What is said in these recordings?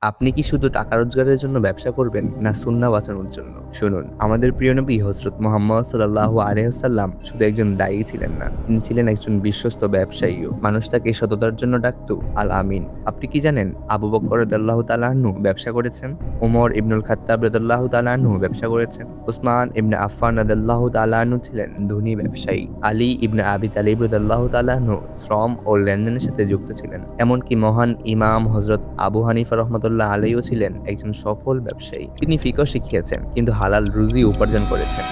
আপনি কি শুধু টাকা রোজগারের জন্য ব্যবসা করবেন না সুন্নাহ বাঁচানোর জন্য? শুনুন, আমাদের প্রিয় নবী হযরত মুহাম্মদ সাল্লাল্লাহু আলাইহি ওয়াসাল্লাম শুধু একজন দায়ী ছিলেন না, তিনি ছিলেন একজন বিশ্বস্ত ব্যবসায়ীও। মানুষ তাকে সততার জন্য ডাকতো আল আমিন। আপনি কি জানেন আবু বকর রাদিয়াল্লাহু তাআলা আনহু ব্যবসা করেছেন? ওমর ইবনুল খাত্তাব রাদিয়াল্লাহু তাআলা আনহু ব্যবসা করেছেন? উসমান ইবনে আফফান রাদিয়াল্লাহু তাআলা আনহু ছিলেন ধনী ব্যবসায়ী। আলী ইবনে আবি তালিব রাদিয়াল্লাহু তাআলা আনহু শ্রম ও লেনদেনের সাথে যুক্ত ছিলেন। এমনকি মহান ইমাম হযরত আবু হানিফা রাহমাতুল্লাহ আলাইহিও ছিলেন একজন সফল ব্যবসায়ী। তিনি ফিকহ শিখিয়েছেন কিন্তু হালাল রুজি উপার্জন করেছেন।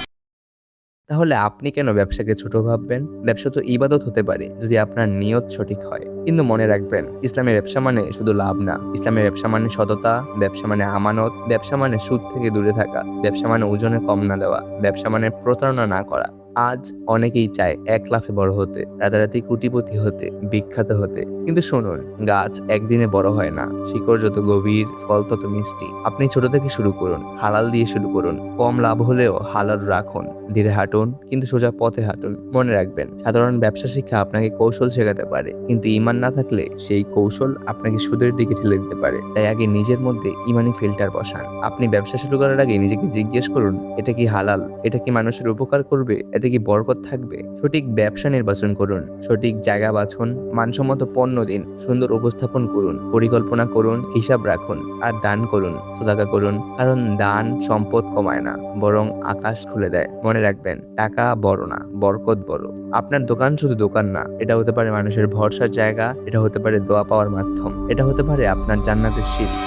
তাহলে আপনি কেন ব্যবসাকে ছোট ভাববেন? ব্যবসা তো ইবাদত হতে পারে যদি আপনার নিয়ত সঠিক হয়। কিন্তু মনে রাখবেন, ইসলামের ব্যবসা মানে শুধু লাভ না। ইসলামের ব্যবসা মানে সততা, ব্যবসা মানে আমানত, ব্যবসা মানে সুদ থেকে দূরে থাকা, ব্যবসা মানে ওজনে কম না দেওয়া, ব্যবসা মানে প্রতারণা না করা। আজ অনেকেই চায় এক লাফে বড় হতে, রাতারাতি কোটিপতি হতে, বিখ্যাত হতে। কিন্তু শুনুন, গাছ একদিনে বড় হয় না। শিকড় যত গভীর, ফল তত মিষ্টি। আপনি ছোট থেকে শুরু করুন, হালাল দিয়ে শুরু করুন। কম লাভ হলেও হালাল রাখুন। ধীরে হাঁটুন কিন্তু সোজা পথে হাঁটুন। মনে রাখবেন, সাধারণ ব্যবসা শিক্ষা আপনাকে কৌশল শেখাতে পারে, কিন্তু ঈমান না থাকলে সেই কৌশল আপনাকে সুদের দিকে ঠেলে দিতে পারে। তাই আগে নিজের মধ্যে ঈমানি ফিল্টার বসান। আপনি ব্যবসা শুরু করার আগে নিজেকে জিজ্ঞেস করুন, এটা কি হালাল? এটা কি মানুষের উপকার করবে? এতে কি বরকত থাকবে? সঠিক ব্যবসা নির্বাচন করুন, সঠিক জায়গা বাছুন, মানসম্মত পণ্য দিন, সুন্দর উপস্থাপন করুন, পরিকল্পনা করুন, হিসাব রাখুন, আর দান করুন, সাদাকা করুন। কারণ দান সম্পদ কমায় না, বরং আকাশ খুলে দেয়। মনে রাখবেন, টাকা বড় না, বরকত বড়। আপনার দোকান শুধু দোকান না, এটা হতে পারে মানুষের ভরসার জায়গা, এটা হতে পারে দোয়া পাওয়ার মাধ্যম, এটা হতে পারে আপনার জান্নাতের সিঁড়ি।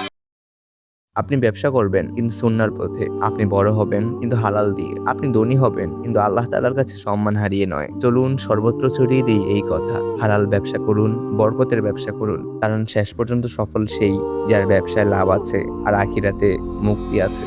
আপনি ব্যবসা করবেন কিন্তু সুন্নাহর পথে। আপনি বড় হবেন কিন্তু হালাল দিয়ে। আপনি ধনী হবেন কিন্তু আল্লাহ তাআলার কাছে সম্মান হারিয়ে নয়। চলুন সর্বত্র ছড়িয়ে দিই এই কথা। হালাল ব্যবসা করুন, বরকতের ব্যবসা করুন। কারণ শেষ পর্যন্ত সফল সেই যার ব্যবসায় লাভ আছে আর আখিরাতে মুক্তি আছে।